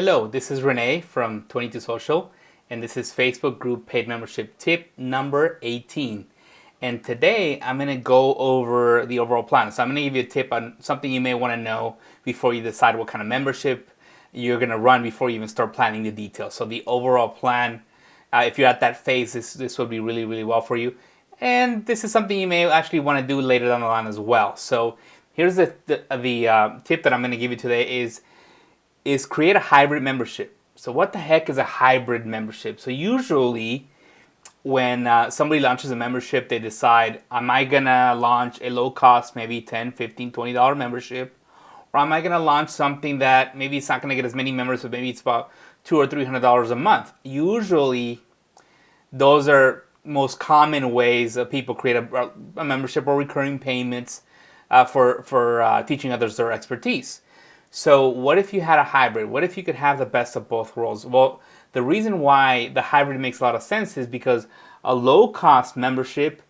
Hello, this is Renee from 22 Social, and this is Facebook group paid membership tip number 18. And today I'm going to go over the overall plan. So I'm going to give you a tip on something you may want to know before you decide what kind of membership you're going to run before you even start planning the details. So the overall plan, if you're at that phase, this will be really, really well for you. And this is something you may actually want to do later down the line as well. So here's the tip that I'm going to give you today is create a hybrid membership. So what the heck is a hybrid membership? So usually when somebody launches a membership, they decide, am I going to launch a low cost, maybe $10, $15, $20 membership? Or am I going to launch something that maybe it's not going to get as many members, but maybe it's about $200 or $300 a month? Usually those are most common ways that people create a membership or recurring payments for teaching others their expertise. So what if you had a hybrid? What if you could have the best of both worlds? Well, the reason why the hybrid makes a lot of sense is because a low-cost membership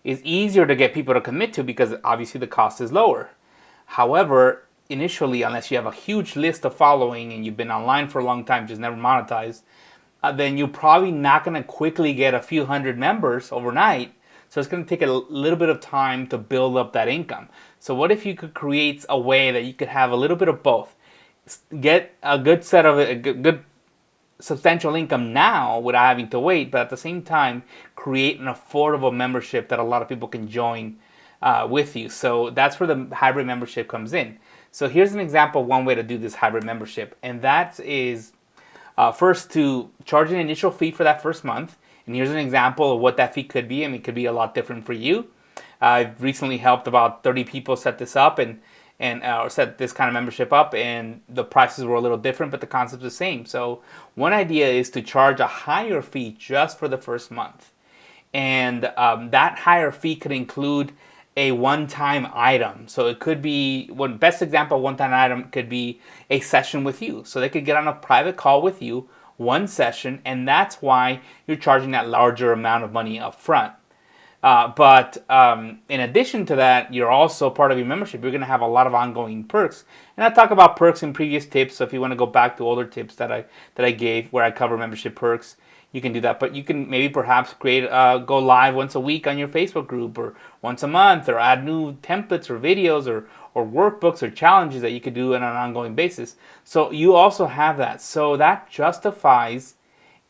is easier to get people to commit to because obviously the cost is lower. However, initially, unless you have a huge list of following and you've been online for a long time, just never monetized, then you're probably not going to quickly get a few hundred members overnight. So it's going to take a little bit of time to build up that income. So what if you could create a way that you could have a little bit of both? Get a good set of a good substantial income now without having to wait, but at the same time create an affordable membership that a lot of people can join with you. So that's where the hybrid membership comes in. So here's an example of one way to do this hybrid membership, and that is first to charge an initial fee for that first month. And here's an example of what that fee could be. I mean, it could be a lot different for you. I've recently helped about 30 people set this up and set this kind of membership up, and the prices were a little different, but the concept's the same. So one idea is to charge a higher fee just for the first month. And that higher fee could include a one-time item. So it could be, one best example of one-time item could be a session with you. So they could get on a private call with you, one session, and that's why you're charging that larger amount of money up front. But in addition to that, you're also part of your membership. You're going to have a lot of ongoing perks. And I talk about perks in previous tips. So if you want to go back to older tips that I gave where I cover membership perks, you can do that. But you can maybe perhaps go live once a week on your Facebook group, or once a month, or add new templates or videos or workbooks or challenges that you could do on an ongoing basis. So you also have that. So that justifies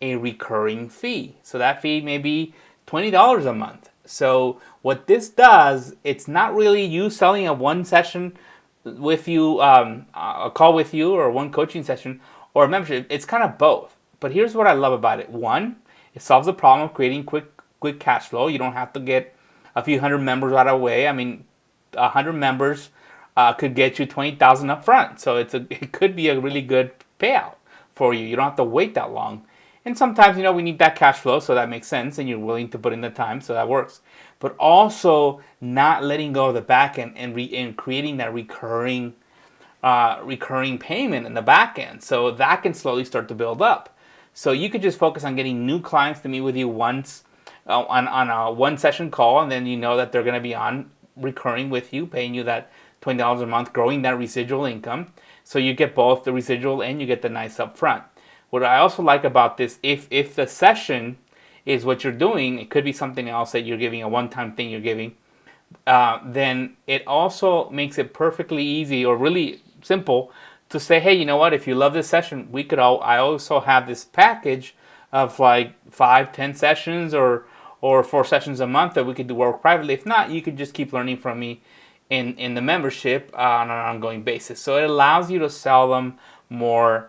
a recurring fee. So that fee may be $20 a month. So what this does, it's not really you selling a one session with you, a call with you, or one coaching session, or a membership. It's kind of both. But here's what I love about it. One, it solves the problem of creating quick cash flow. You don't have to get a few hundred members right away. I mean, 100 members could get you $20,000 up front. So it could be a really good payout for you. You don't have to wait that long. And sometimes, we need that cash flow, so that makes sense, and you're willing to put in the time, so that works. But also not letting go of the back end and creating that recurring payment in the back end. So that can slowly start to build up. So you could just focus on getting new clients to meet with you once on a one session call, and then you know that they're going to be on recurring with you, paying you that $20 a month, growing that residual income. So you get both the residual and you get the nice upfront. What I also like about this, if the session is what you're doing, it could be something else that you're giving, a one-time thing you're giving, then it also makes it perfectly easy or really simple to say, hey, you know what, if you love this session, I also have this package of like 5-10 sessions or 4 sessions a month that we could do work privately. If not, you could just keep learning from me in the membership on an ongoing basis. So it allows you to sell them more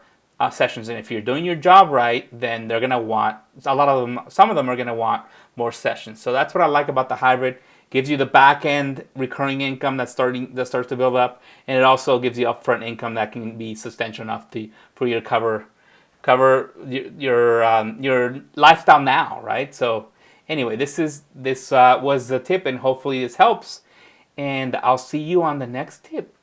sessions, and if you're doing your job right, then they're gonna want some of them are gonna want more sessions. So that's what I like about the hybrid. Gives you the back end recurring income that starts to build up, and it also gives you upfront income that can be substantial enough for you to cover your lifestyle now, right? So anyway, this was the tip, and hopefully this helps. And I'll see you on the next tip.